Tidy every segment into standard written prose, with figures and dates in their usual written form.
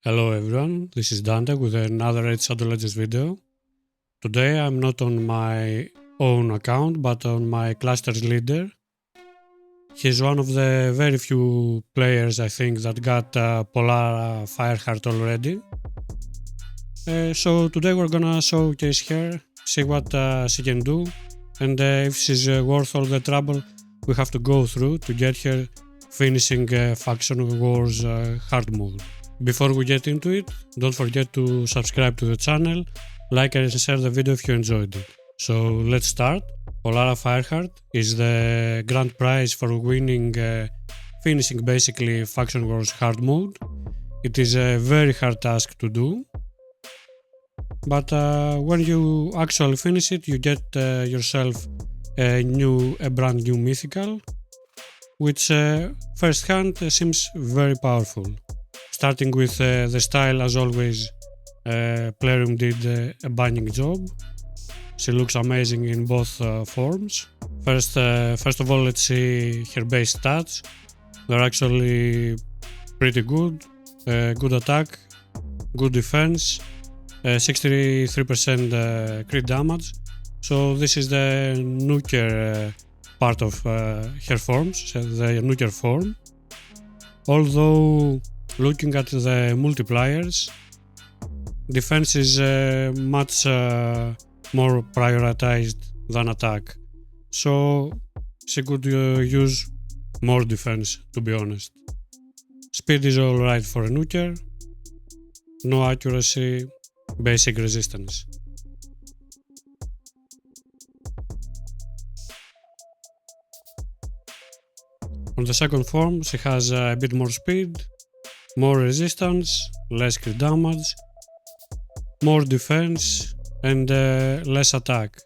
Hello everyone, this is Dante with another Red Shadow Legends video. Today I'm not on my own account but on my cluster's leader. He's one of the very few players I think that got Polara Fireheart already. So today we're gonna showcase her, see what she can do, and if she's worth all the trouble we have to go through to get her finishing Faction Wars hard mode. Before we get into it, don't forget to subscribe to the channel, like and share the video if you enjoyed it. So let's start. Polara Fireheart is the grand prize for winning, finishing basically Faction Wars hard mode. It is a very hard task to do, but when you actually finish it, you get yourself a brand new mythical, which first hand seems very powerful. Starting with the style, as always, Plarium did a banging job. She looks amazing in both forms. First of all, let's see her base stats. They're actually pretty good. Good attack, good defense, 63% crit damage. So this is the nuker part of her forms, the nuker form. Although looking at the multipliers, defense is much more prioritized than attack, so she could use more defense, to be honest. Speed is alright for a nuker, no accuracy, basic resistance. On the second form, she has a bit more speed, more resistance, less crit damage, more defense, and less attack.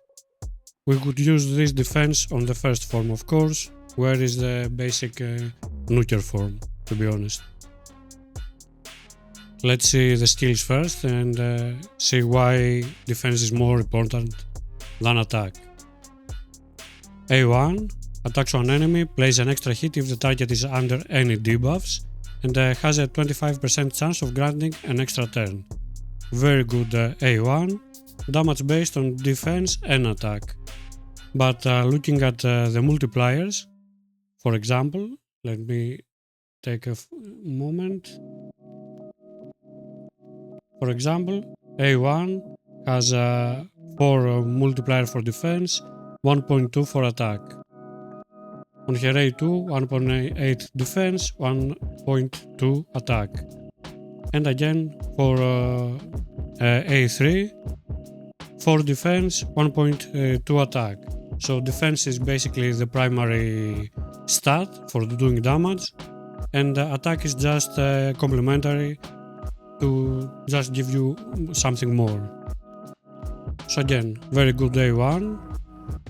We could use this defense on the first form, of course, where is the basic nuker form, to be honest. Let's see the skills first and see why defense is more important than attack. A1 attacks one enemy, plays an extra hit if the target is under any debuffs, and has a 25% chance of granting an extra turn. Very good A1, damage based on defense and attack. But looking at the multipliers, for example, let me take a moment. For example, A1 has a 4 multiplier for defense, 1.2 for attack. On her A2, 1.8 defense, 1.2 attack. And again for A3, 4 defense, 1.2 attack. So defense is basically the primary stat for doing damage, and attack is just complementary to just give you something more. So again, very good A1.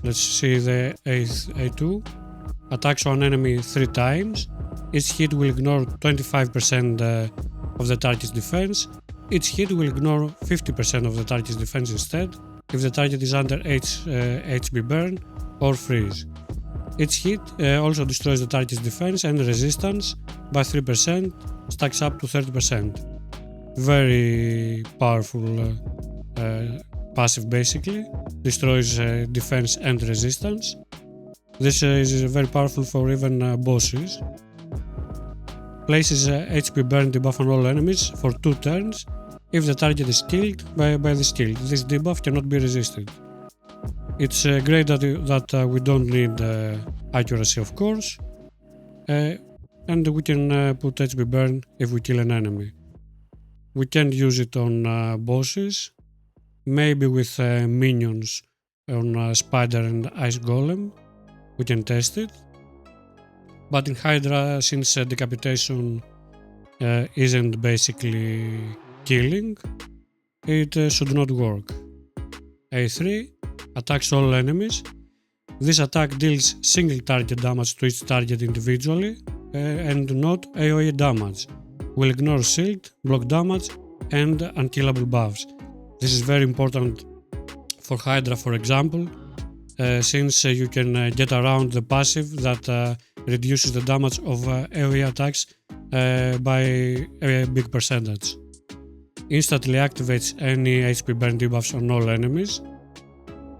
Let's see the A2. Attacks one enemy 3 times. Each hit will ignore 25% of the target's defense. Each hit will ignore 50% of the target's defense instead if the target is under HP burn or freeze. Each hit also destroys the target's defense and resistance by 3%, stacks up to 30%. Very powerful passive basically, destroys defense and resistance. This is very powerful for even bosses. Places HP burn debuff on all enemies for 2 turns if the target is killed by the skill. This debuff cannot be resisted. It's great that we don't need accuracy, of course, and we can put HP burn if we kill an enemy. We can't use it on bosses, maybe with minions on Spider and Ice Golem. We can test it, but in Hydra, since decapitation isn't basically killing, it should not work. A3 attacks all enemies. This attack deals single target damage to each target individually and not AoE damage. Will ignore shield, block damage, and unkillable buffs. This is very important for Hydra, for example, since you can get around the passive that reduces the damage of AoE attacks by a big percentage. instantly activates any HP burn debuffs on all enemies,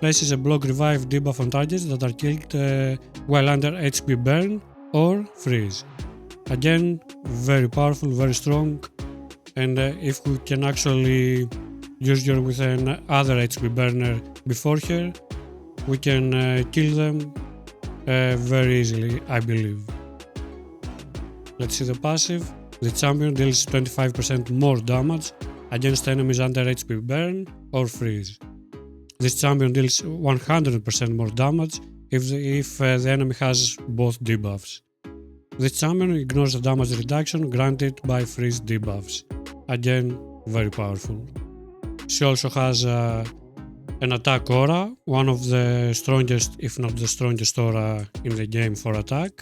places a block revive debuff on targets that are killed while under HP burn or freeze. Again, very powerful, very strong, and if we can actually use her with another HP burner before her, we can kill them very easily, I believe. Let's see the passive. The champion deals 25% more damage against enemies under HP burn or freeze. This champion deals 100% more damage if the enemy has both debuffs. This champion ignores the damage reduction granted by freeze debuffs. Again, very powerful. She also has an attack aura, one of the strongest, if not the strongest aura in the game for attack.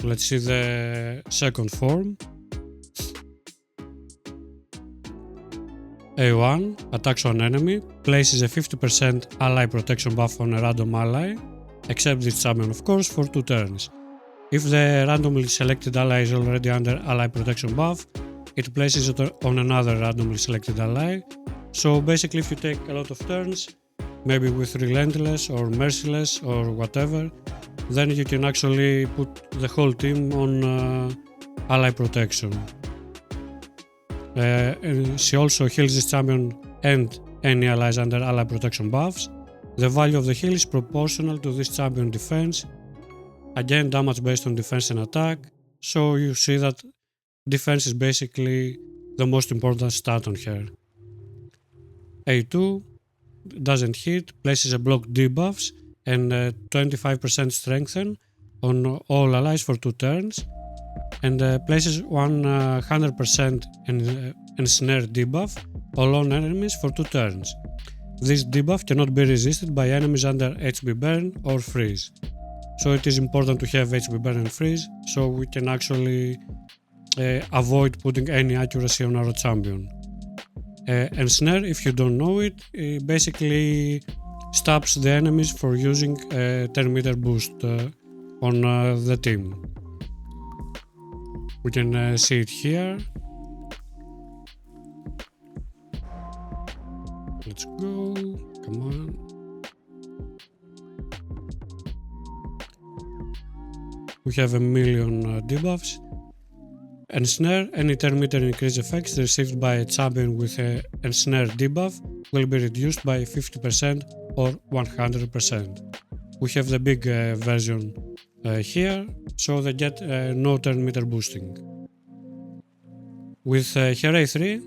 Let's see the second form. A1 attacks on enemy, places a 50% ally protection buff on a random ally, except this champion of course, for 2 turns. If the randomly selected ally is already under ally protection buff, it places it on another randomly selected ally. So basically if you take a lot of turns, maybe with Relentless or Merciless or whatever, then you can actually put the whole team on ally protection. She also heals this champion and any allies under ally protection buffs. The value of the heal is proportional to this champion defense. Again, damage based on defense and attack, so you see that defense is basically the most important stat on her. A2 doesn't hit, places a block debuffs and 25% strengthen on all allies for 2 turns, and places 100% ensnare debuff on enemies for 2 turns. This debuff cannot be resisted by enemies under HP burn or freeze. So it is important to have HP burn and freeze so we can actually avoid putting any accuracy on our champion. Ensnare, if you don't know it, basically stops the enemies for using a 10-meter boost on the team. We can see it here. Let's go, come on. We have a million debuffs. Ensnare, any 10-meter increase effects received by a champion with a Ensnare debuff will be reduced by 50% or 100%. We have the big version here, so they get no 10-meter boosting. With her A3,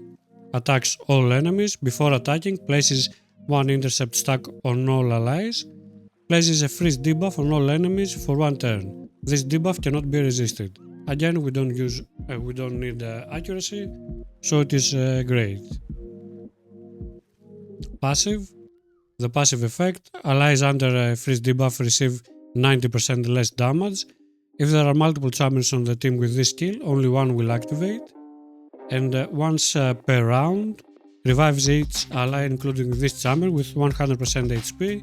attacks all enemies, before attacking places 1 intercept stack on all allies, places a freeze debuff on all enemies for 1 turn. This debuff cannot be resisted. Again, we don't need accuracy, so it is great. Passive. The passive effect, allies under a freeze debuff receive 90% less damage. If there are multiple champions on the team with this skill, only one will activate. And once per round, revives each ally including this champion with 100% HP,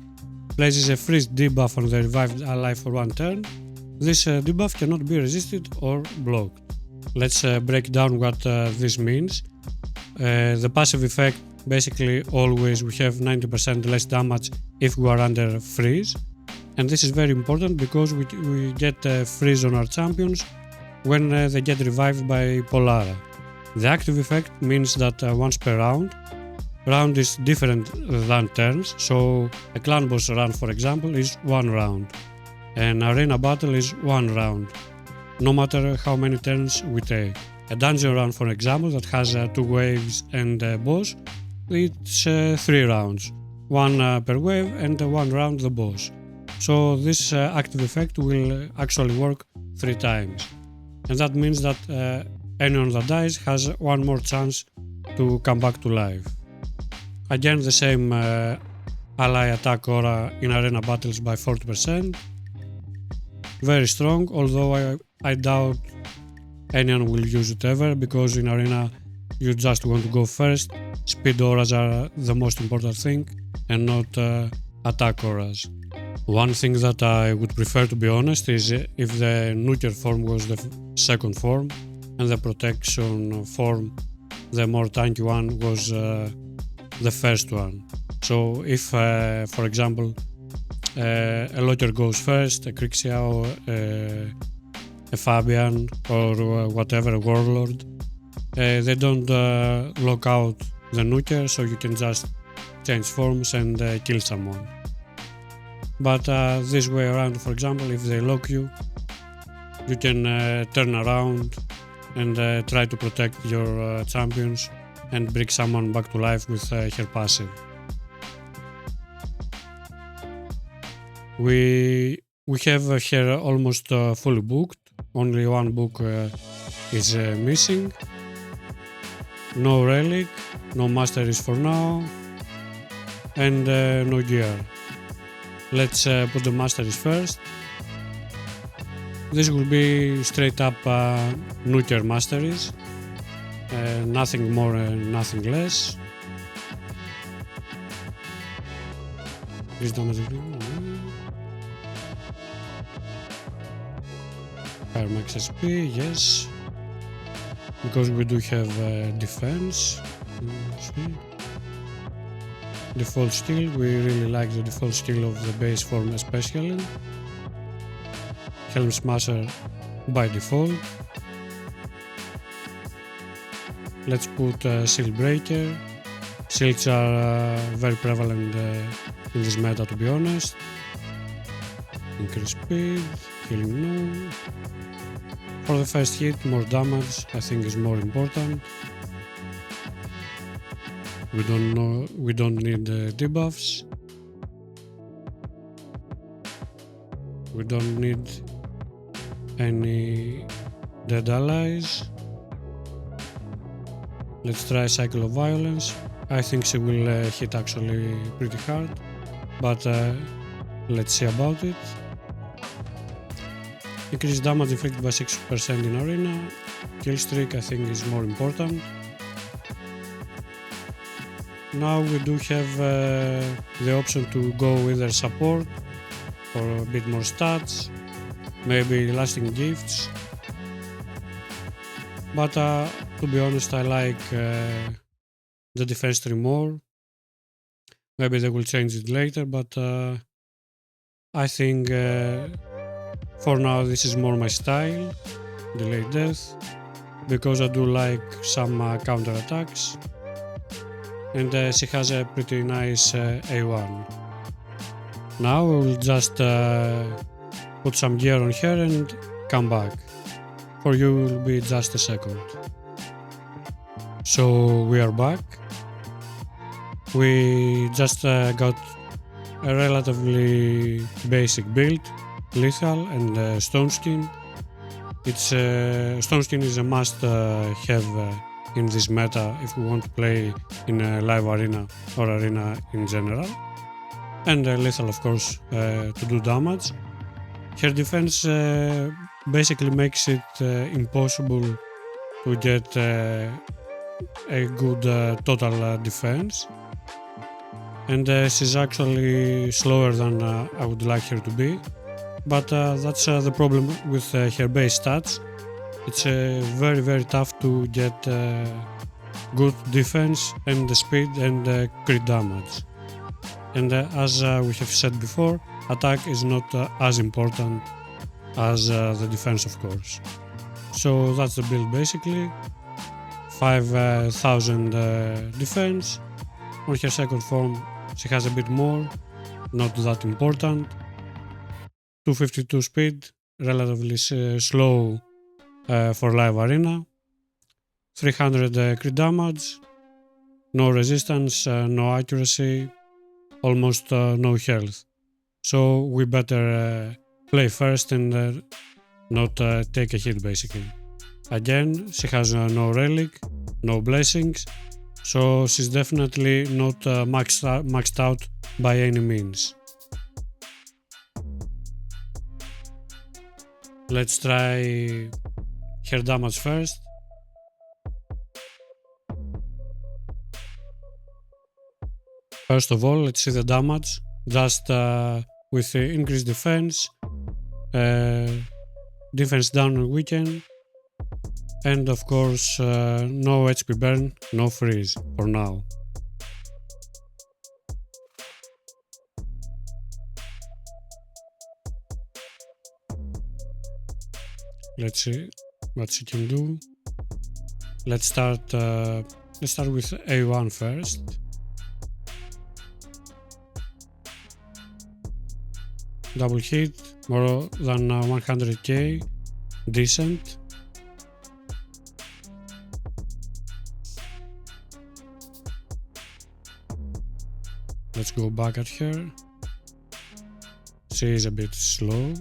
places a freeze debuff on the revived ally for 1 turn. This debuff cannot be resisted or blocked. Let's break down what this means. The passive effect, basically always we have 90% less damage if we are under freeze, and this is very important because we get freeze on our champions when they get revived by Polara. The active effect means that once per round is different than turns, so a clan boss run for example is 1 round. An arena battle is 1 round, no matter how many turns we take. A dungeon run for example that has 2 waves and a boss, it's 3 rounds, 1 per wave and 1 round the boss. So this active effect will actually work 3 times, and that means that anyone that dies has 1 more chance to come back to life. Again, the same ally attack aura in arena battles by 40%. Very strong, although I doubt anyone will use it ever, because in arena you just want to go first. Speed auras are the most important thing and not attack auras. One thing that I would prefer, to be honest, is if the nuker form was the second form and the protection form the more tanky one was the first one. So if, for example, a Locker goes first, a Crixia or a Fabian or whatever, a Warlord, they don't lock out the nuker, so you can just change forms and kill someone. But this way around, for example, if they lock you, you can turn around and try to protect your champions and bring someone back to life with her passive. We have her almost fully booked. Only one book is missing. No relic, no masteries for now, and no gear. Let's put the masteries first. This will be straight up nuker masteries, nothing more and nothing less. Fire max SP, yes, because we do have defense. Default skill, we really like the default skill of the base form especially. Helm Smasher by default. Let's put Shield Breaker. Shields are very prevalent in this meta, to be honest. Increase speed, healing no. For the first hit, more damage I think is more important. We don't need debuffs. We don't need any dead allies. Let's try Cycle of Violence. I think she will hit actually pretty hard, but let's see about it. Increase damage inflicted by 6% in arena. Kill streak I think is more important. Now we do have the option to go with their support for a bit more stats, maybe lasting gifts, but to be honest I like the defense tree more. Maybe they will change it later, but I think for now this is more my style, delayed death, because I do like some counter attacks, and she has a pretty nice A1. Now I will just put some gear on her and come back. For you will be just a second. So we are back. We just got a relatively basic build, lethal and stone skin. It's stone skin is a must have in this meta if we want to play in a live arena or arena in general, and lethal of course to do damage. Her defense basically makes it impossible to get a good total defense, and she's actually slower than I would like her to be, but that's the problem with her base stats. It's very tough to get good defense and the speed and crit damage. And as we have said before, attack is not as important as the defense, of course. So that's the build basically. 5,000 defense. On her second form she has a bit more, not that important. 252 speed, relatively slow for live arena. 300 crit damage, no resistance, no accuracy, almost no health. So we better play first and not take a hit basically. Again, she has no relic, no blessings, so she's definitely not maxed out by any means. Let's try her damage first. First of all, let's see the damage, just with increased defense, defense down and weaken, And of course, no HP burn, no freeze for now. Let's see what she can do. Let's start with A1 first. Double hit, more than 100k, decent. Let's go back at her. She is a bit slow.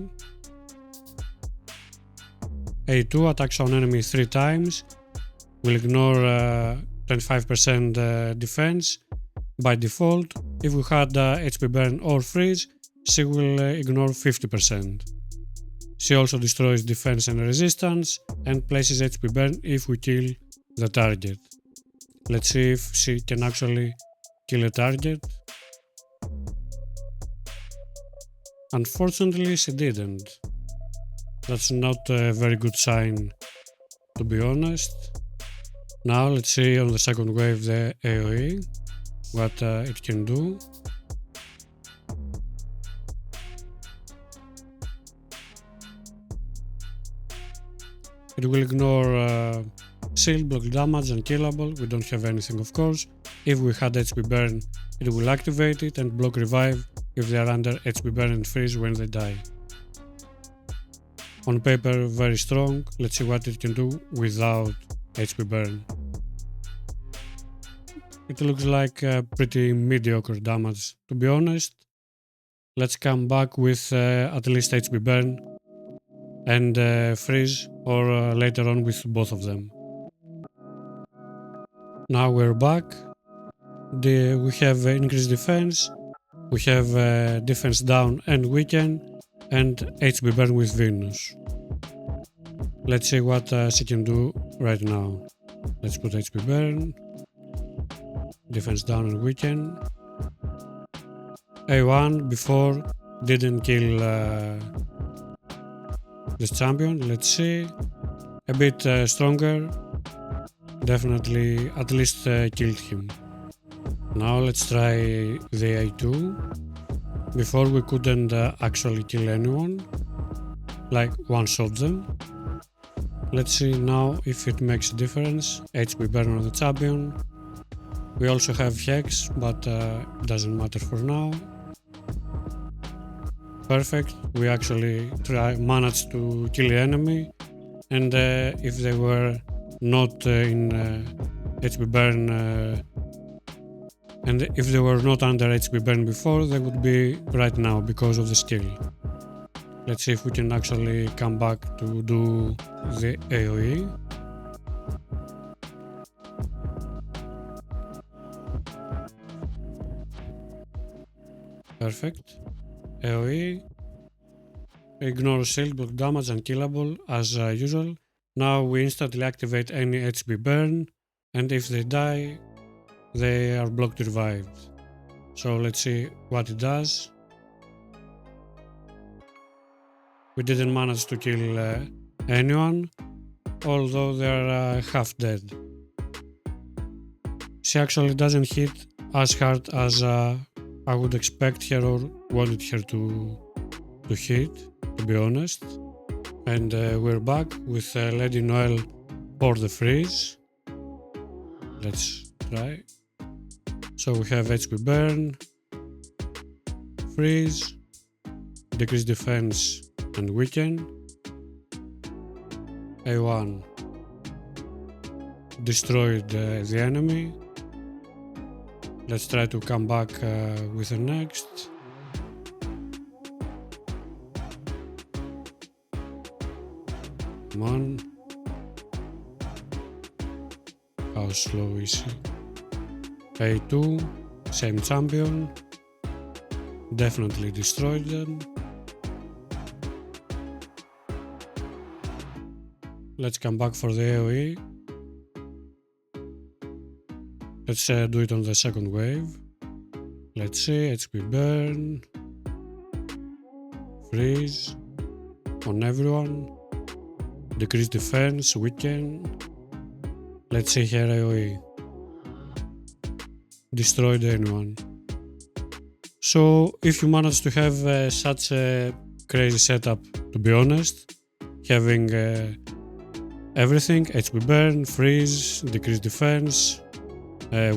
A2 attacks on enemy 3 times. Will ignore 25% defense. By default, if we had HP burn or freeze, she will ignore 50%. She also destroys defense and resistance and places HP burn if we kill the target. Let's see if she can actually kill a target. Unfortunately, she didn't. That's not a very good sign, to be honest. Now let's see on the second wave the AoE, what it can do. It will ignore shield, block damage, unkillable. We don't have anything, of course. If we had HP burn, it will activate it and block revive if they are under HP burn and freeze when they die. On paper, very strong. Let's see what it can do without HP burn. It looks like pretty mediocre damage, to be honest. Let's come back with at least HP burn and freeze, or later on with both of them. Now we're back. We have increased defense, we have defense down and weaken, and HP burn with Venus. Let's see what she can do right now. Let's put HP burn, defense down and weaken. A1 before didn't kill this champion. Let's see, a bit stronger, definitely at least killed him. Now let's try the A2. Before we couldn't actually kill anyone, like one-shot them. Let's see now if it makes a difference. HP burn on the champion. We also have Hex, but doesn't matter for now. Perfect, we actually managed to kill the enemy, and if they were not in HP burn, and if they were not under HP burn before, they would be right now because of the skill. Let's see if we can actually come back to do the AoE. Perfect. AoE. Ignore shield, block damage, unkillable as usual. Now we instantly activate any HP burn, and if they die, they are blocked revived. So let's see what it does. We didn't manage to kill anyone, although they are half dead. She actually doesn't hit as hard as I would expect her or wanted her to hit, to be honest. And we're back with Lady Noel for the freeze. Let's try. So we have HP burn, freeze, decrease defense and weaken. A1 destroyed the enemy. Let's try to come back with the next. Come on. How slow is he? A2, same champion. Definitely destroyed them. Let's come back for the AoE. Let's do it on the second wave. Let's see, HP burn, freeze on everyone, decrease defense, weaken. Let's see here AoE. Destroyed anyone. So if you manage to have such a crazy setup, to be honest, having everything, HP burn, freeze, decrease defense,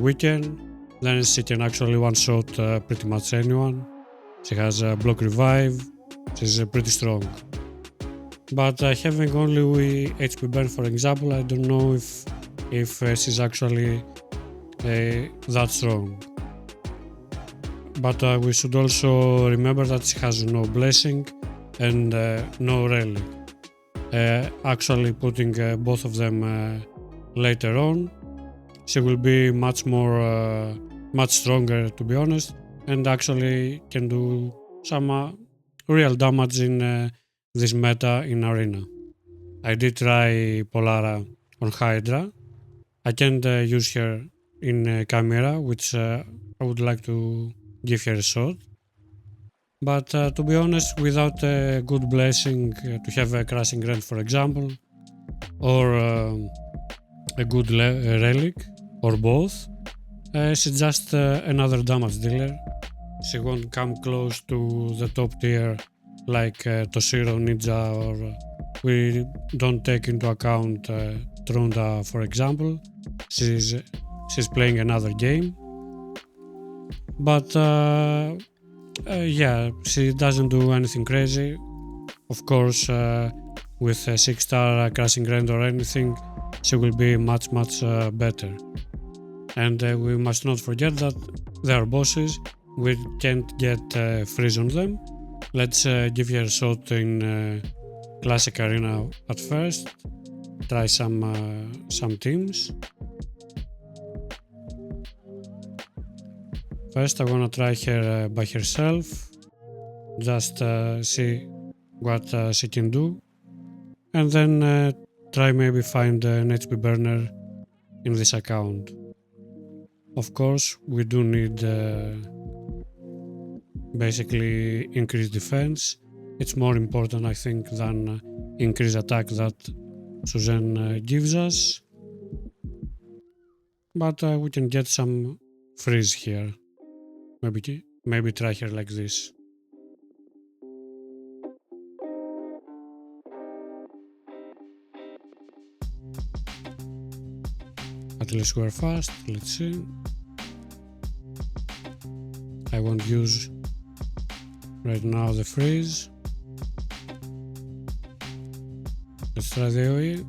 weaken, then she can actually one-shot pretty much anyone. She has a block revive, she's pretty strong. But having only HP burn, for example, I don't know if she's actually that strong. But we should also remember that she has no blessing and no relic. Actually putting both of them later on, she will be much stronger, to be honest, and actually can do some real damage in this meta in arena. I did try Polara on Hydra. I can't use her in camera, which I would like to give her a shot. But to be honest, without a good blessing, to have a crashing rend, for example, or a good relic, or both, she's just another damage dealer. She won't come close to the top tier like Toshiro, Ninja, or we don't take into account Trunda, for example. She's playing another game. But yeah, she doesn't do anything crazy. Of course, with a 6-star crashing rend or anything, she will be much better. And we must not forget that they are bosses. We can't get freeze on them. Let's give her a shot in classic arena at first. Try some teams. First I wanna try her by herself, just see what she can do, and then try maybe find an HP burner in this account. Of course, we do need basically increased defense. It's more important, I think, than increased attack that Suzanne gives us. But we can get some freeze here. Maybe try her like this. At least we're fast. Let's see. I won't use right now the freeze. Let's try the AoE.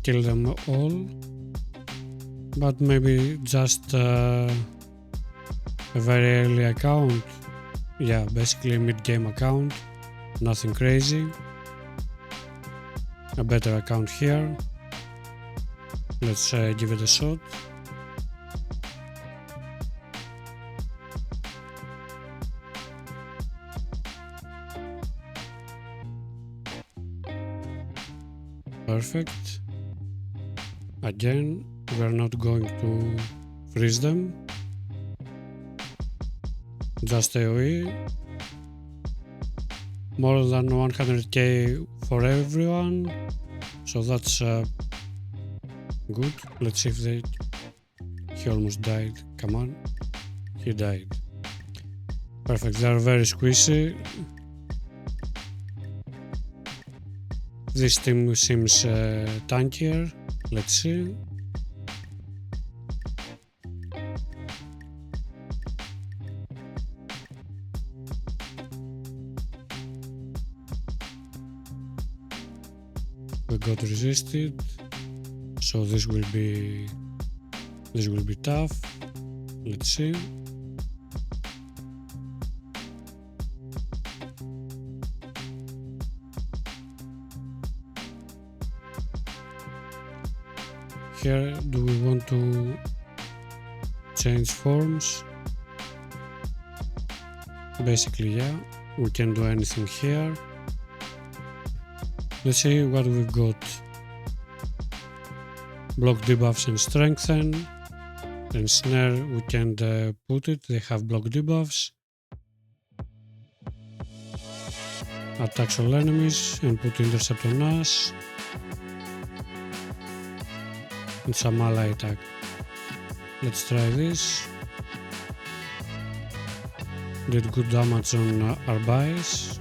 Kill them all. But maybe just a very early account. Yeah, basically a mid-game account. Nothing crazy. A better account here. Let's give it a shot. Perfect. Again, we're not going to freeze them. Just AoE. More than 100k for everyone. So that's good. Let's see if he almost died. Come on. He died. Perfect. They are very squishy. This team seems tankier. Let's see. We got resisted, so this will be tough. Let's see. Here, do we want to change forms? Basically, yeah, we can do anything here. Let's see what we've got. Block debuffs and strengthen. And snare, we can't put it, they have block debuffs. attacks all enemies and put intercept on us. And some ally attack. Let's try this. Did good damage on our buys.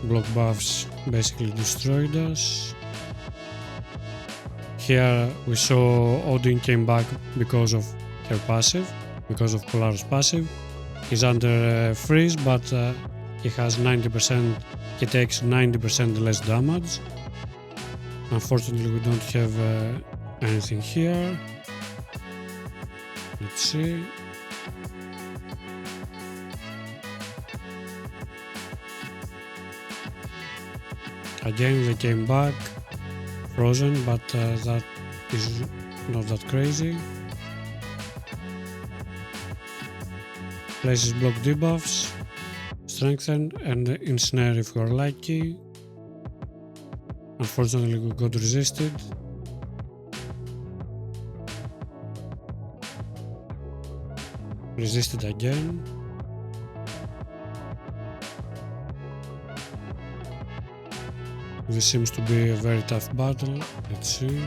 Block buffs basically destroyed us. Here we saw Odin came back because of her passive, because of Polara's passive. He's under freeze, but he has 90%, he takes 90% less damage. Unfortunately we don't have anything here. Let's see. Again they came back, frozen, but that is not that crazy. Places block debuffs, strengthen and ensnare if you're lucky. Unfortunately we got resisted. Resisted again. This seems to be a very tough battle. Let's see.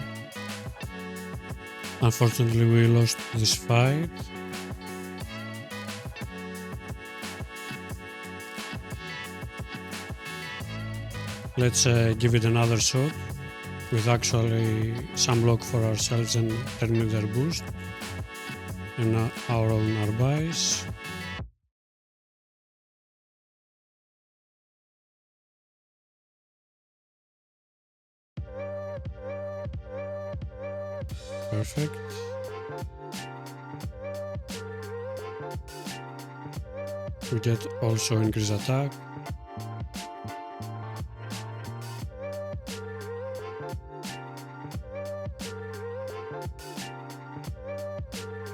Unfortunately we lost this fight. Let's give it another shot with actually some block for ourselves and turning their boost and our own arbais. Perfect. We get also increased attack.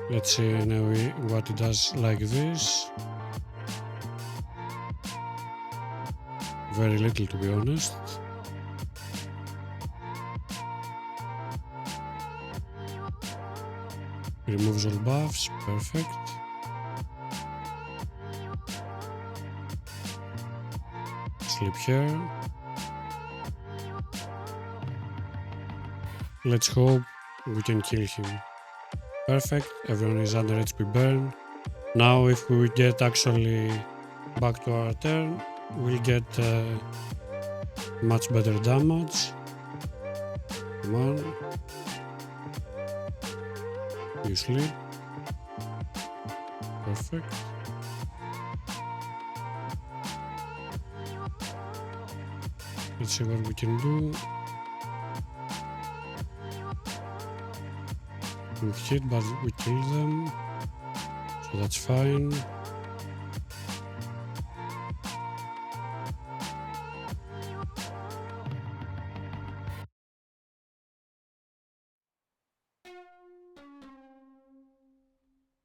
Let's see now what it does like this. Very little, to be honest. Removes all buffs, perfect. Sleep here. Let's hope we can kill him. Perfect, everyone is under HP burn. Now if we get actually back to our turn, we'll get much better damage. Come on. You sleep. Perfect. Let's see what we can do. We hit, but we kill them, so that's fine.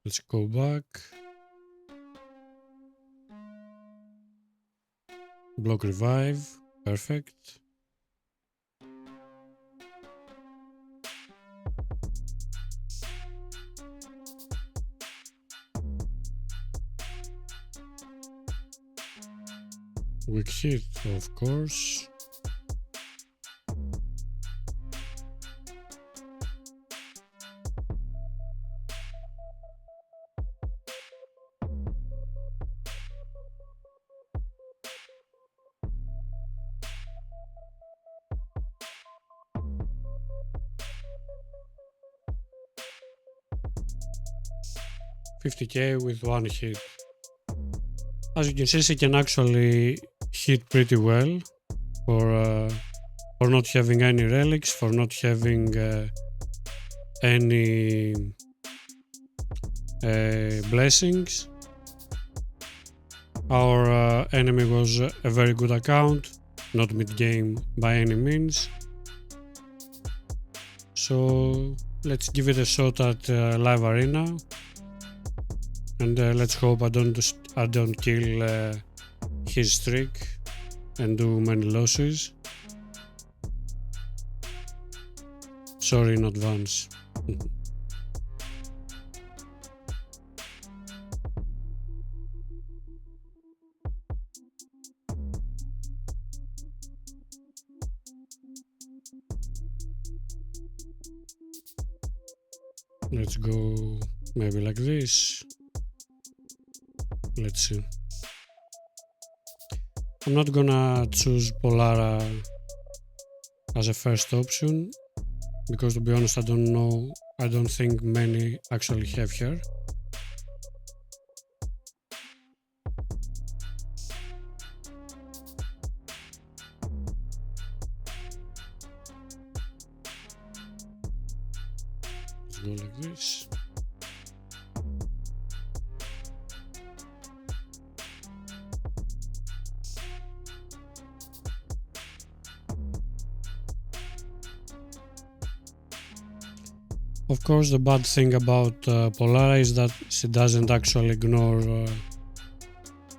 Let's go back. Block revive, perfect. Weak hit, of course. $50k with one hit. As you can see, she can actually hit pretty well for not having any relics, for not having any blessings. Our enemy was a very good account, not mid-game by any means. So let's give it a shot at live arena, and let's hope I don't kill his streak and do many losses. Sorry in advance. Let's go maybe like this. Let's see. I'm not gonna choose Polara as a first option because, to be honest, I don't think many actually have her. Let's go like this. Of course, the bad thing about Polara is that she doesn't actually ignore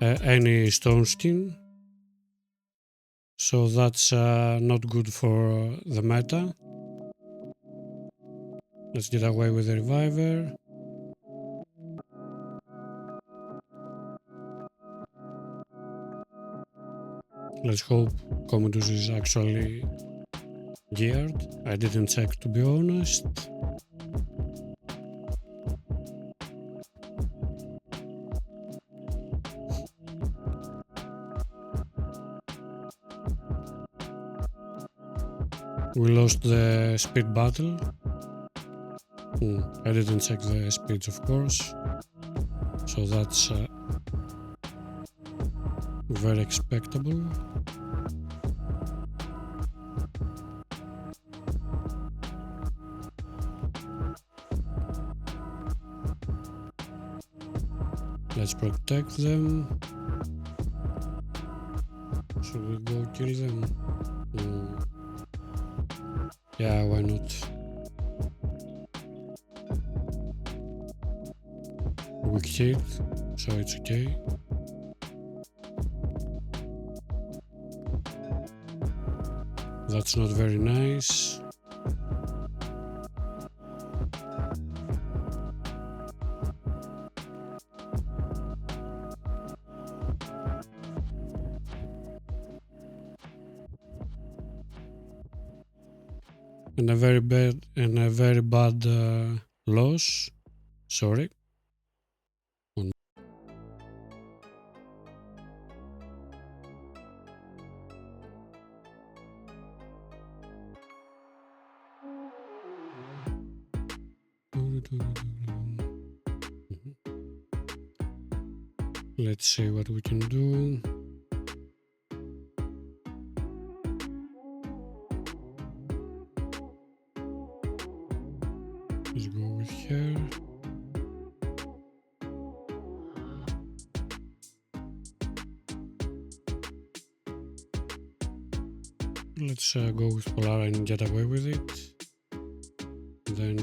any stone skin, so that's not good for the meta. Let's get away with the reviver. Let's hope Commodus is actually geared. I didn't check, to be honest. We lost the speed battle. I didn't check the speeds, of course, so that's very expectable. Let's protect them. Should we go kill them? Yeah, why not? Weak hit, so it's okay. That's not very nice. And a very bad loss. Sorry. Let's see what we can do. Let's go with her. Let's go with Polara and get away with it. Then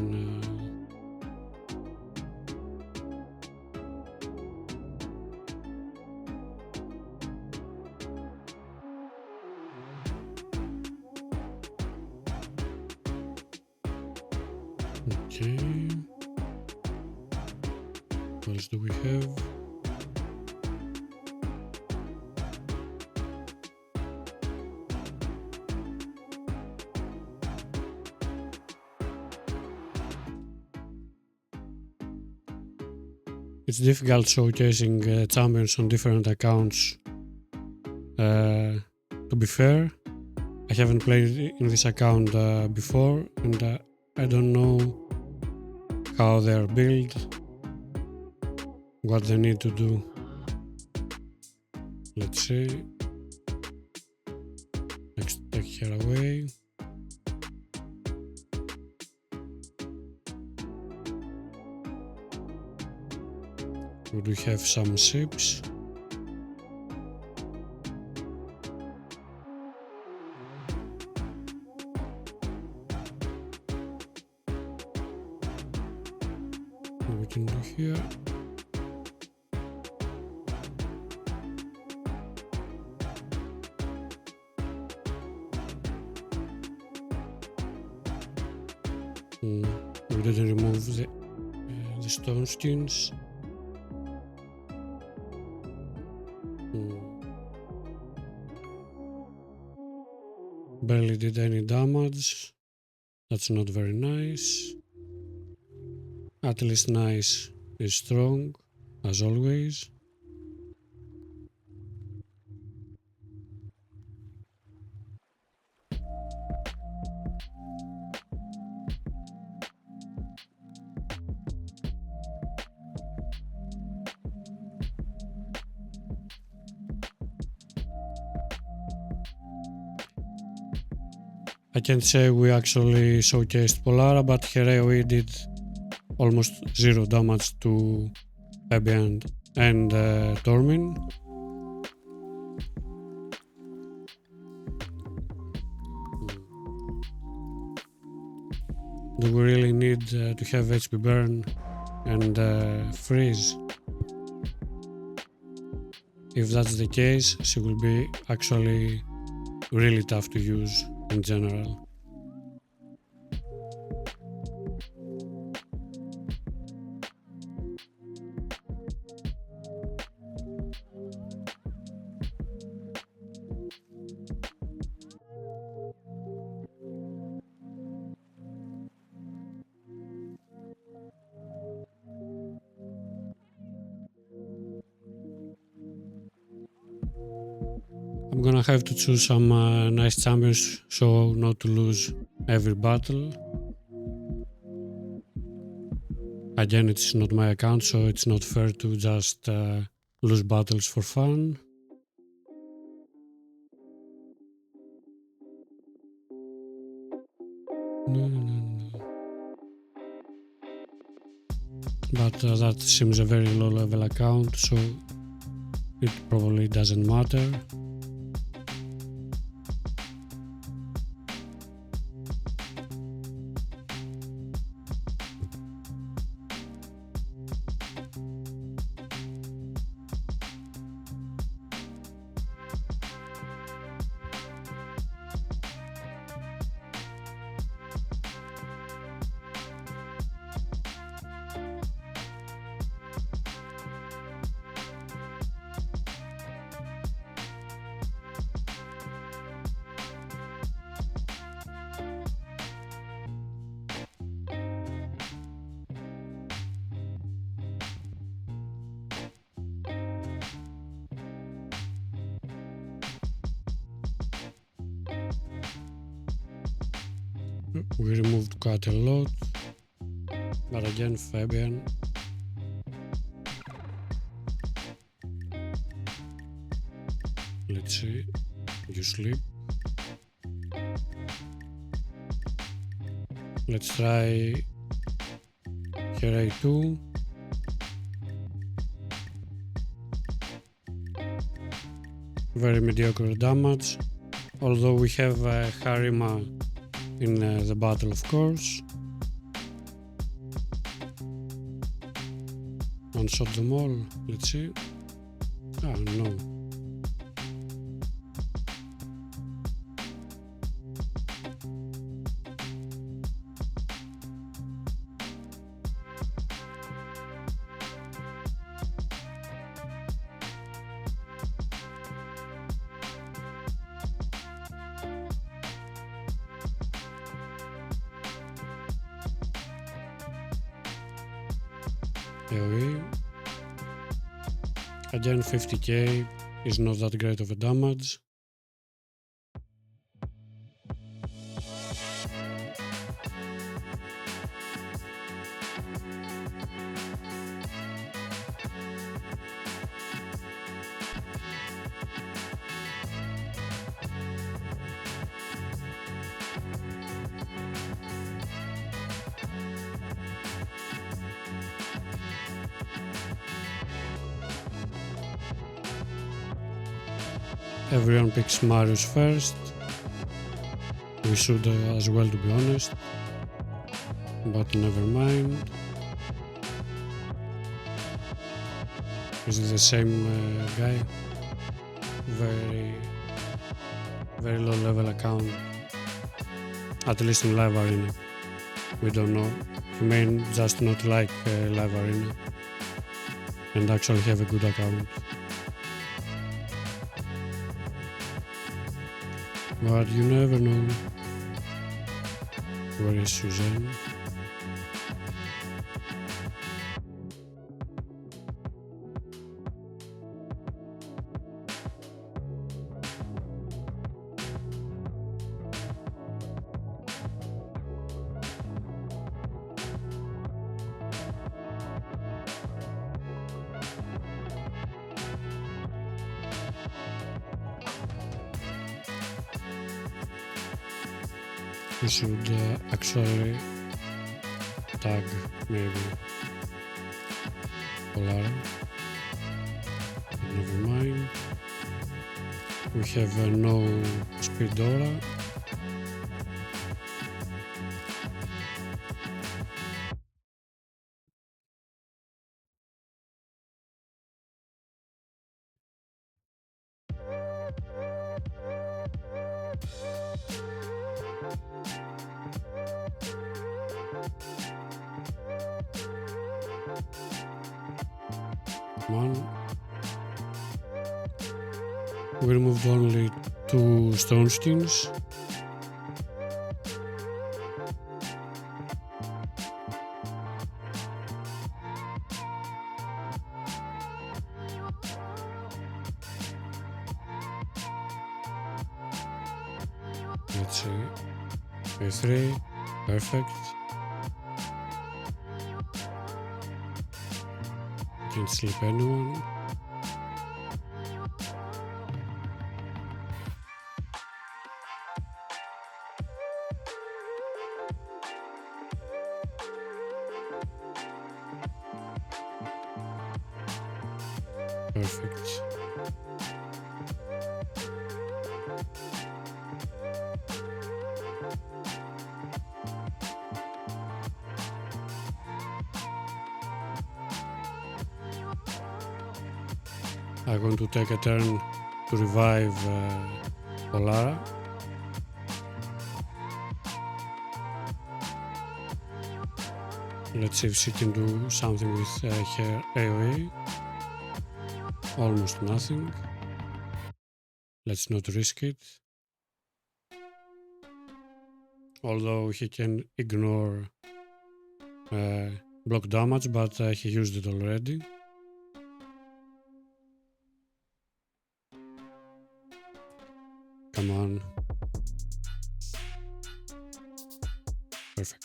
okay. What else do we have? It's difficult showcasing champions on different accounts. To be fair, I haven't played in this account before, and I don't know how they're built, what they need to do. Let's see. Let's take her away. We do have some ships. What we can do here. We didn't remove the stone skins. Barely did any damage. That's not very nice. At least Nice is strong, as always. I can't say we actually showcased Polara, but her AoE did almost 0 damage to Fabian and Tormin. Do we really need to have HP burn and freeze? If that's the case, she will be actually really tough to use in general. I'm gonna have to choose some nice champions so not to lose every battle. Again, it's not my account, so it's not fair to just lose battles for fun. But that seems a very low level account, so it probably doesn't matter. We removed quite a lot, but again Fabian. Let's see, you sleep. Let's try her A2. Very mediocre damage, although we have Harima in the battle, of course. One-shot them all, let's see. Ah, no. AoE. Again 50k is not that great of a damage. Everyone picks Marius first. We should as well, to be honest, but never mind. This is the same guy. Very low level account, at least in live arena. We don't know. He may just not like live arena and actually have a good account. But you never know. Where is Suzanne? We should actually tag maybe Polara. Never mind. We have no speed aura. Come on. We removed only 2 stone skins. Let's see. A3, perfect. Can't sleep anyone. Perfect. I'm going to take a turn to revive Polara. Let's see if she can do something with her AoE. Almost nothing. Let's not risk it. Although he can ignore block damage, but he used it already. Come on. Perfect.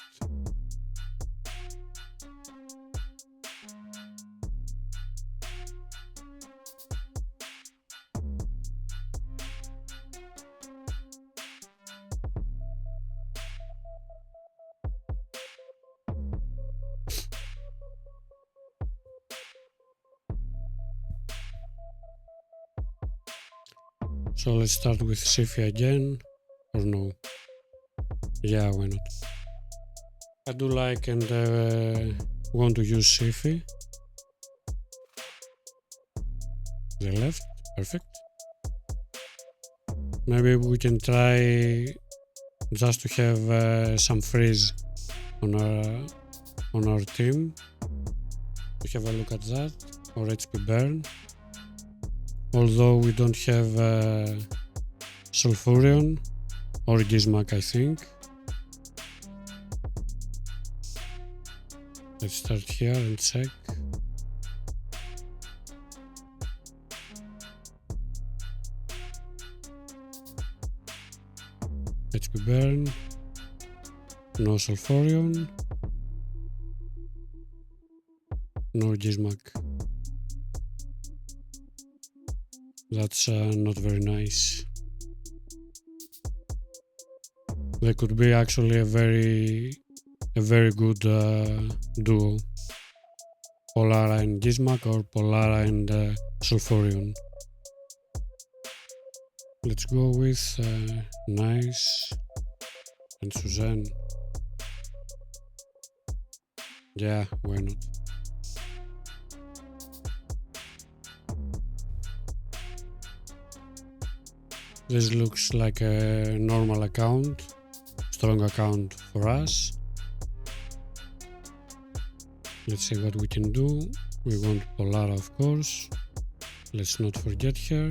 So let's start with Siphi again, or no? Yeah, why not? I do like and want to use Siphi. The left, perfect. Maybe we can try just to have some freeze on our team. To have a look at that, or HP burn. Although we don't have Sulfurion or Gizmak, I think. Let's start here and check. HP burn. No Sulfurion. No Gizmak. That's not very nice. They could be actually a very good duo. Polara and Gizmak, or Polara and Sulfurion. Let's go with Nice and Suzanne. Yeah, why not? This looks like a normal account, strong account for us. Let's see what we can do. We want Polara, of course. Let's not forget her.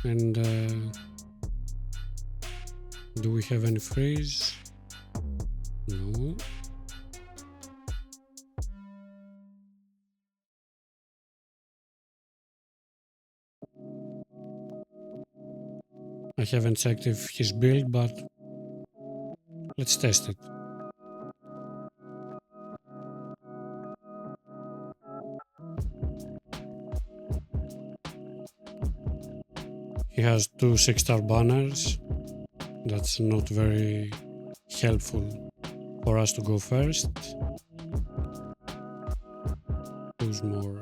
And do we have any freeze? No. I haven't checked if he's built, but let's test it. He has 2 6-star banners, That's not very helpful for us to go first. Who's more?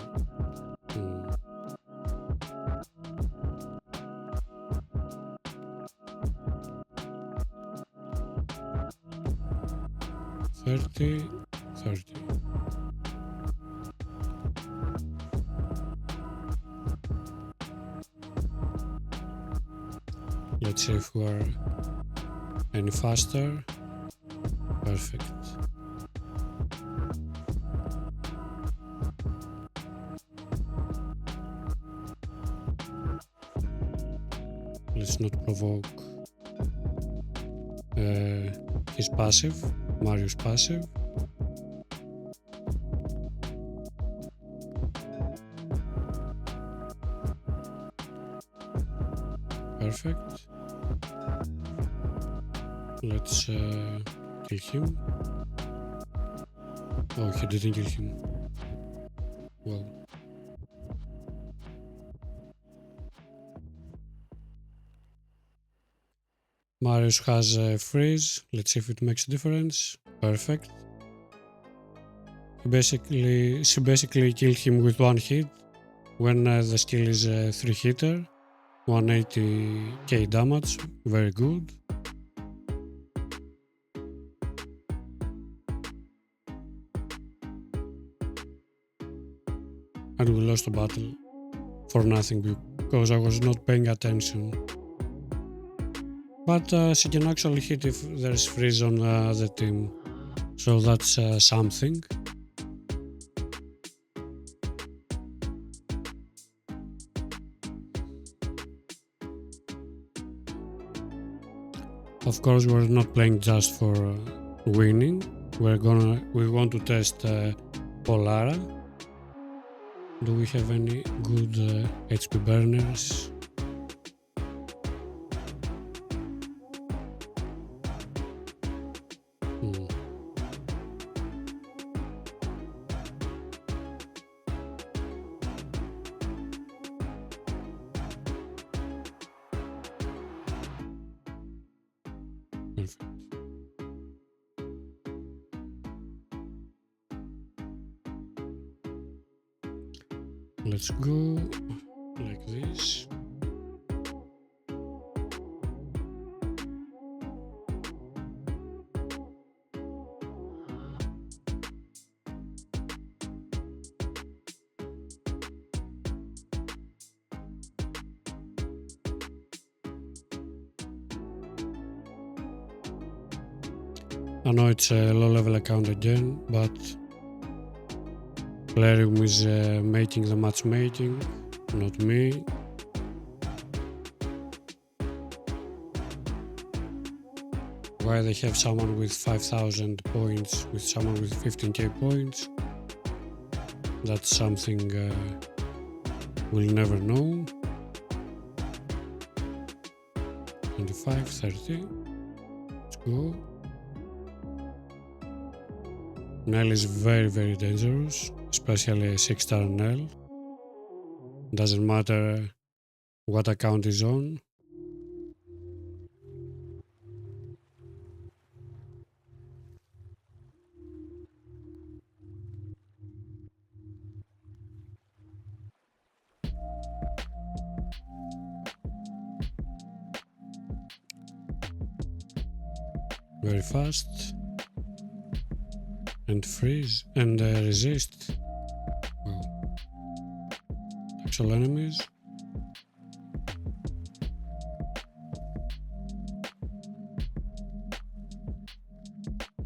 30. Let's see if we're any faster. Perfect. Let's not provoke his passive, Mario's passive. Perfect. Let's kill him. Oh, he didn't kill him. Well. Marius has a freeze. Let's see if it makes a difference. Perfect. She basically killed him with one hit when the skill is a 3-hitter. 180k damage. Very good. And we lost the battle for nothing because I was not paying attention. But she can actually hit if there's freeze on the team, so that's something. Of course, we're not playing just for winning. We want to test Polara. Do we have any good HP burners? Perfect. Let's go like this. I know it's a low level account again, but Plarium is making the matchmaking, not me. Why they have someone with 5,000 points with someone with 15k points? That's something we'll never know. 25, 30. Let's go. Nell is very dangerous, especially a 6-star Nell. Doesn't matter what account is on. Very fast. And freeze and resist. Wow. Actual enemies.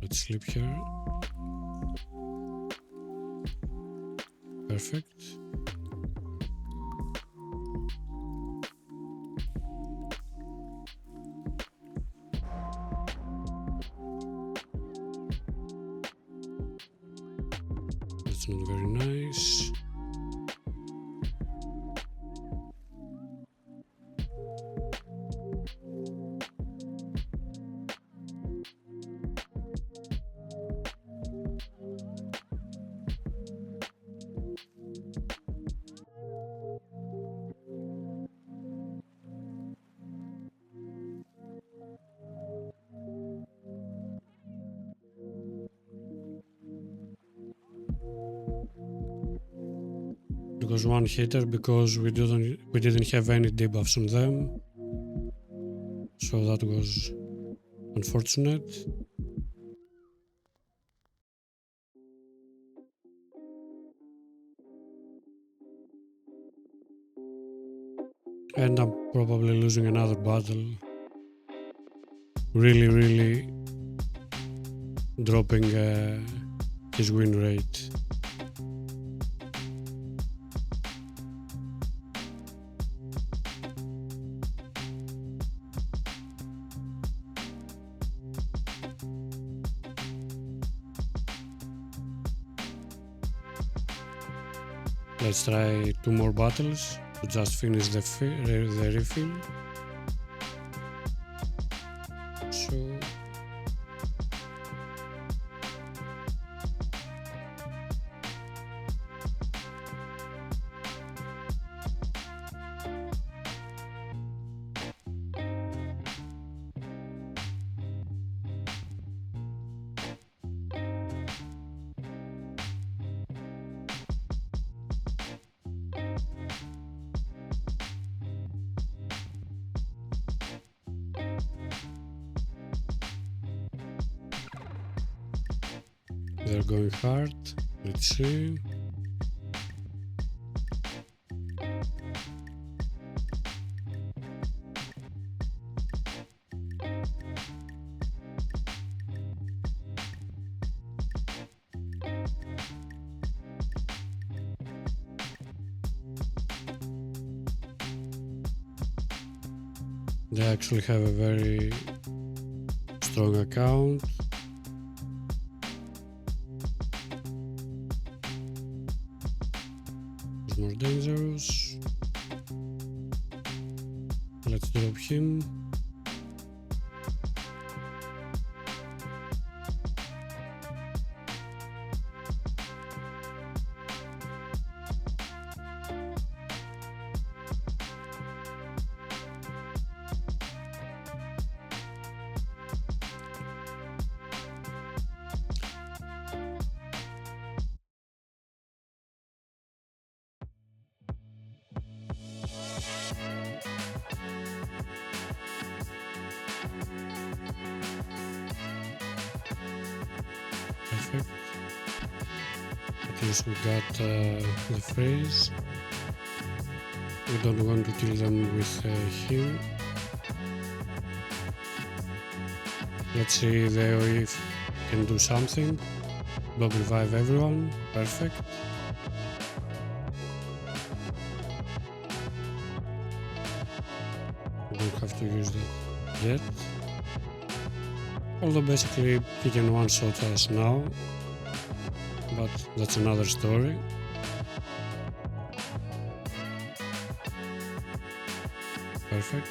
Let's sleep here. Perfect. That's not very nice. was one hitter because we didn't have any debuffs on them, so that was unfortunate. And I'm probably losing another battle. Really dropping his win rate. Let's try 2 more battles to just finish the refill. So they're going hard. Let's see. They actually have a very strong account. It's more dangerous. Let's drop him. Perfect. At least we got the freeze. We don't want to kill them with him. Let's see if the AoE can do something. Block revive everyone. Perfect. We don't have to use that yet. Although basically he can one-shot us now, but that's another story. Perfect.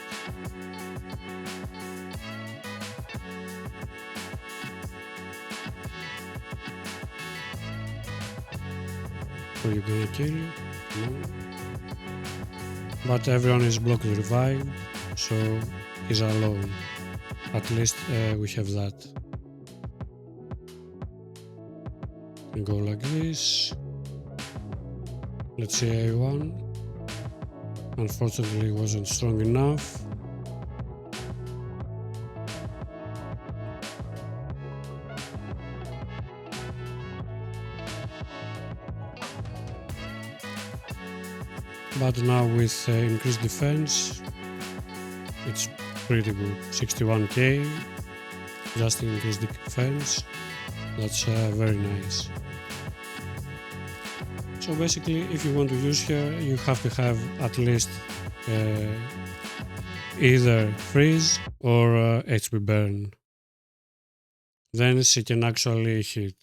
Are you gonna kill? No. But everyone is blocked revived, so he's alone. At least we have that. We go like this. Let's see A1. Unfortunately it wasn't strong enough. But now with increased defense, it's pretty good. 61k, just increased defense. That's very nice. So basically, if you want to use her, you have to have at least either freeze or HP burn. Then she can actually hit.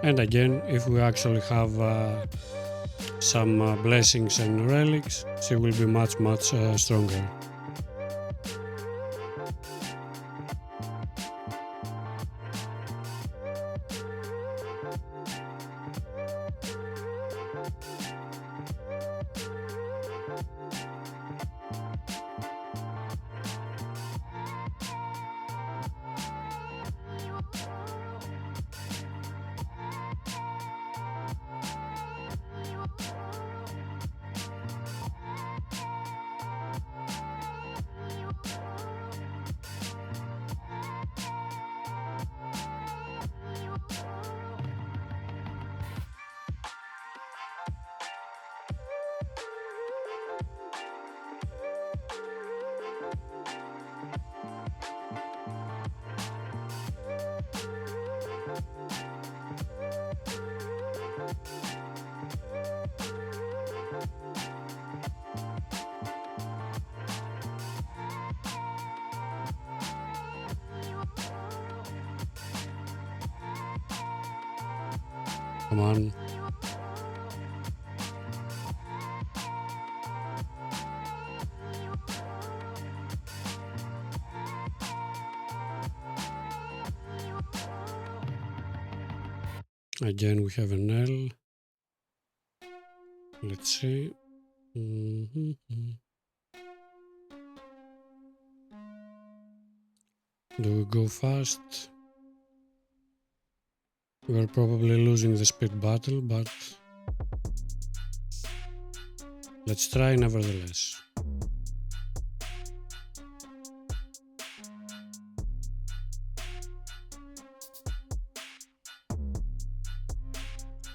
And again, if we actually have some blessings and relics, she will be much stronger. Come on. Again, we have an L. Let's see. Do we go fast? We're probably losing the speed battle, but let's try nevertheless.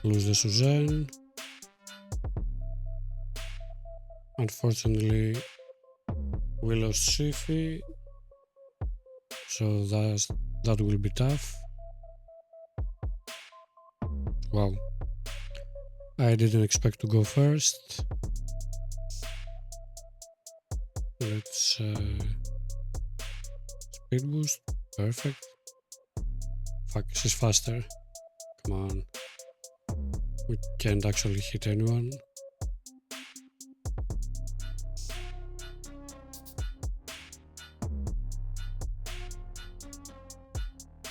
Lose the Suzanne. Unfortunately, we lost Shifi, so that will be tough. Wow. I didn't expect to go first. Let's speed boost. Perfect. Fuck, she's faster. Come on. We can't actually hit anyone.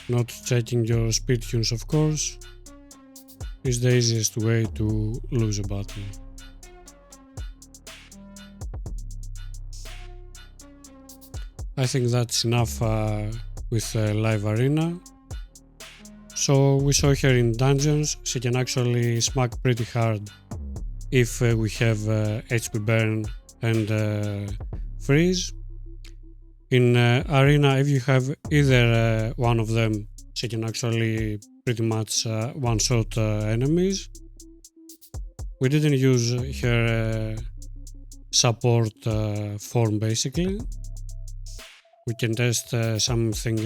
Not checking your speed tunes, of course, is the easiest way to lose a battle. I think that's enough with live arena. So we saw her in dungeons. She can actually smack pretty hard if we have HP burn and freeze. In arena, if you have either one of them, she can actually pretty much one-shot enemies. We didn't use her support form basically. We can test something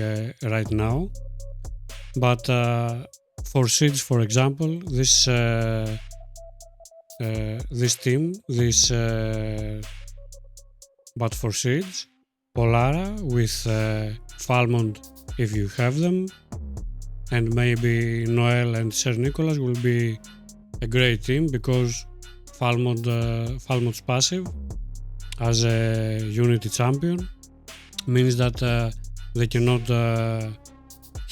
right now. But for Siege, for example, this team, but for Siege, Polara with Falmond, if you have them, and maybe Noel and Sir Nicholas will be a great team because Falmond's passive as a Unity champion means that they cannot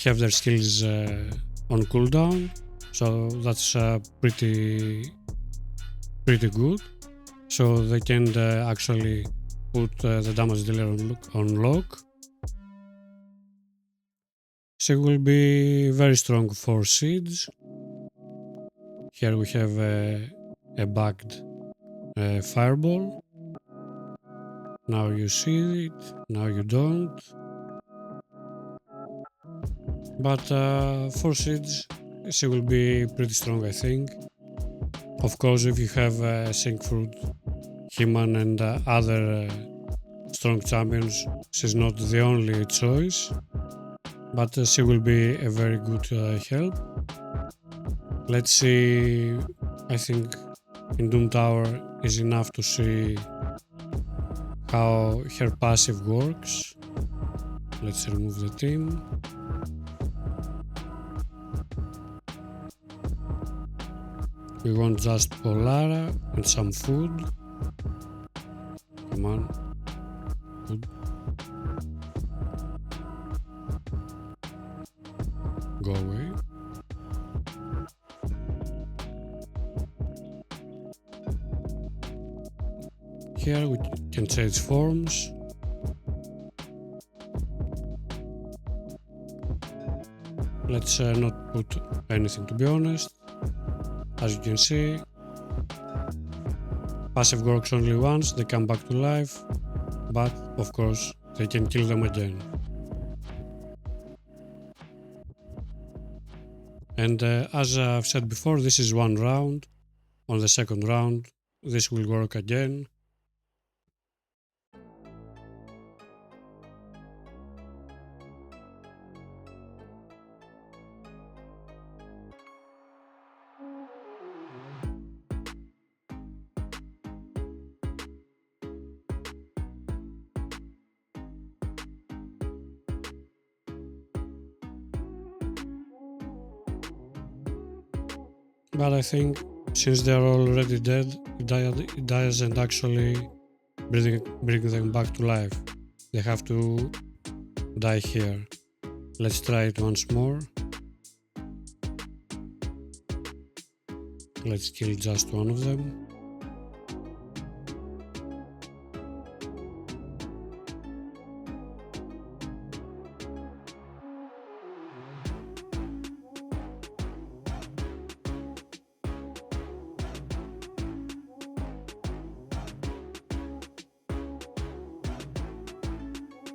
have their skills on cooldown, so that's pretty good. So they can actually put the damage dealer on lock. She will be very strong for Siege. Here we have a bugged fireball. Now you see it, now you don't. But for Siege, she will be pretty strong, I think. Of course, if you have Siegfried, He-Man and other strong champions, she's not the only choice, but she will be a very good help. Let's see, I think in Doom Tower is enough to see how her passive works. Let's remove the team. We want just Polara and some food. Come on. Food. Go away. Here we can change forms. Let's not put anything, to be honest. As you can see, passive works only once, they come back to life, but of course they can kill them again. And as I've said before, this is one round. On the second round, this will work again. but I think since they are already dead, it doesn't actually bring them back to life. They have to die here. Let's try it once more. Let's kill just one of them.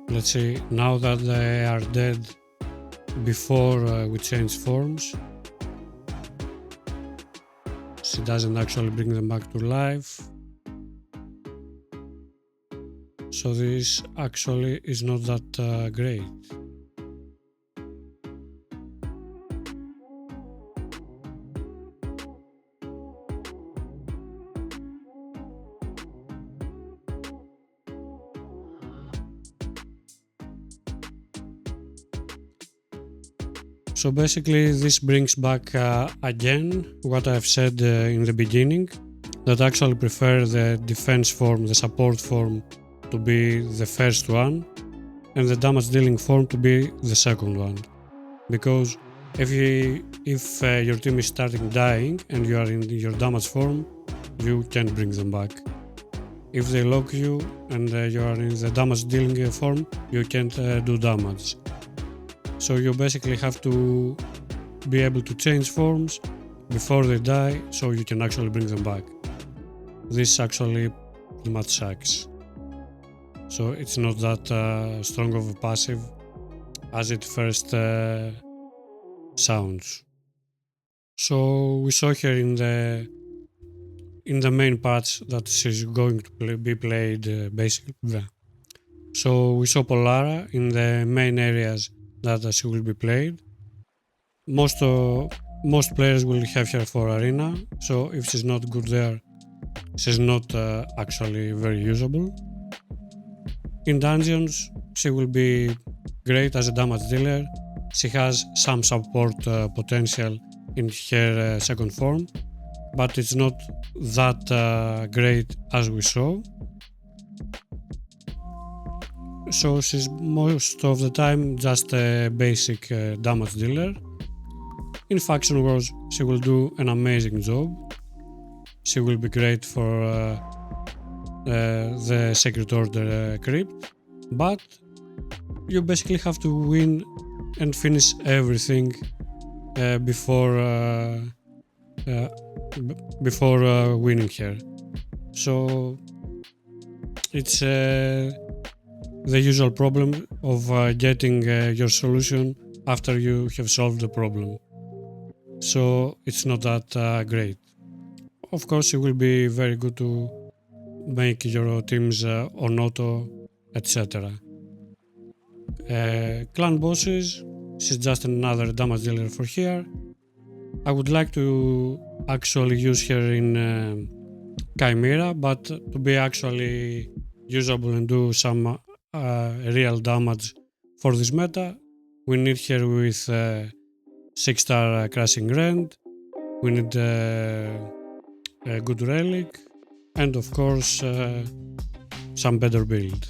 Let's see, now that they are dead before we change forms, she doesn't actually bring them back to life. So this actually is not that great. So basically this brings back again what I've said in the beginning, that I actually prefer the defense form, the support form, to be the first one and the damage dealing form to be the second one. Because if your team is starting dying and you are in your damage form, you can't bring them back. If they lock you and you are in the damage dealing form, you can't do damage. So you basically have to be able to change forms before they die so you can actually bring them back. This actually pretty much sucks. So it's not that strong of a passive as it first sounds. So we saw here in the main patch that she's going to be played basically. So we saw Polara in the main areas that she will be played. Most players will have her for arena, so if she's not good there, she's not actually very usable. In dungeons, she will be great as a damage dealer. She has some support potential in her second form, but it's not that great as we saw. So she's most of the time just a basic damage dealer. In Faction Wars she will do an amazing job. She will be great for the Secret Order crypt, but you basically have to win and finish everything before winning her. So it's the usual problem of getting your solution after you have solved the problem. So it's not that great. Of course, it will be very good to make your teams on auto, etc. Clan bosses, she's just another damage dealer for here. I would like to actually use her in Chimera, but to be actually usable and do some real damage for this meta, we need her with 6-star Crashing Rend, we need a good relic, and of course some better build.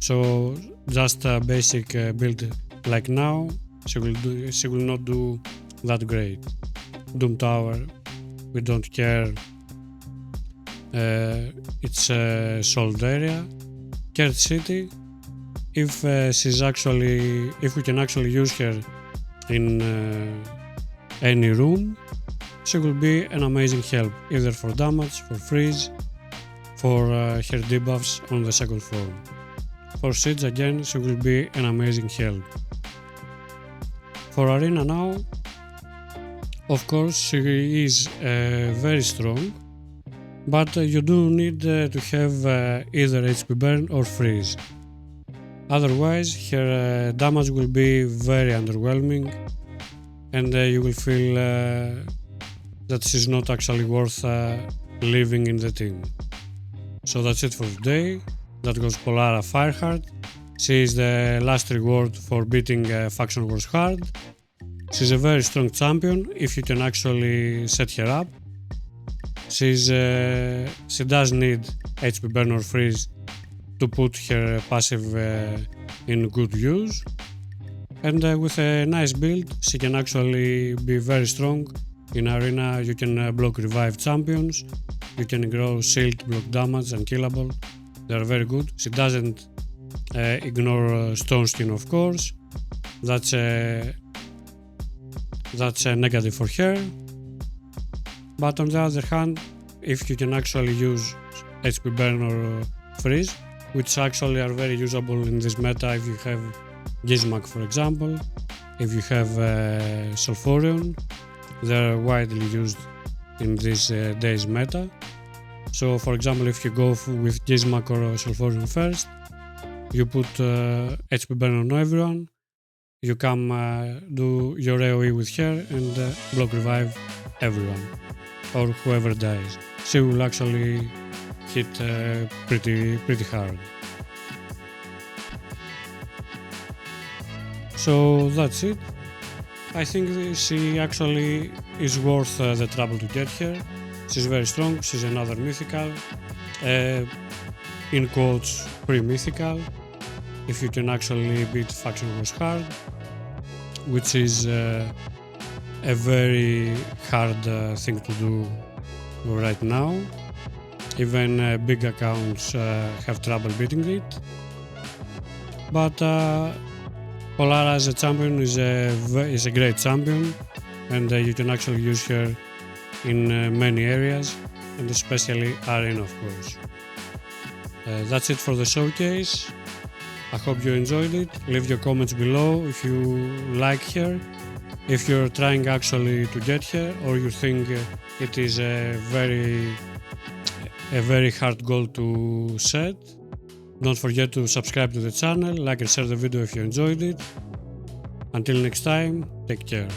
So just a basic build like now, she will not do that great. Doom Tower, we don't care, it's a solved area. Kert City, if we can actually use her in any room, she will be an amazing help, either for damage, for freeze, for her debuffs on the second form. For Siege again, she will be an amazing help. For Arena now, of course she is very strong, but you do need to have either HP burn or freeze. Otherwise her damage will be very underwhelming and you will feel that she's not actually worth leaving in the team. So that's it for today. That was Polara Fireheart. She is the last reward for beating Faction Wars hard. She's a very strong champion if you can actually set her up. She does need HP burn or freeze to put her passive in good use. And with a nice build, she can actually be very strong. In arena, you can block revive champions, you can grow shield, block damage and killable. They are very good. She doesn't ignore stone skin, of course. That's a negative for her. But on the other hand, if you can actually use HP burn or freeze, which actually are very usable in this meta if you have Gizmak, for example, if you have Sulfurion, they're widely used in this days meta. So for example, if you go with Gizmak or Sulfurion first, you put HP burn on everyone, you come do your AoE with her and block revive everyone or whoever dies. She will actually hit pretty hard. So that's it. I think she actually is worth the trouble to get her. She's very strong, she's another mythical, in quotes pre-mythical, if you can actually beat Faction Wars hard, which is a very hard thing to do right now. Even big accounts have trouble beating it. But Polara as a champion is a great champion, and you can actually use her in many areas, and especially arena, of course. That's it for the showcase. I hope you enjoyed it. Leave your comments below if you like her, if you're trying actually to get her, or you think it is a very hard goal to set. Don't forget to subscribe to the channel, like and share the video if you enjoyed it. Until next time, take care.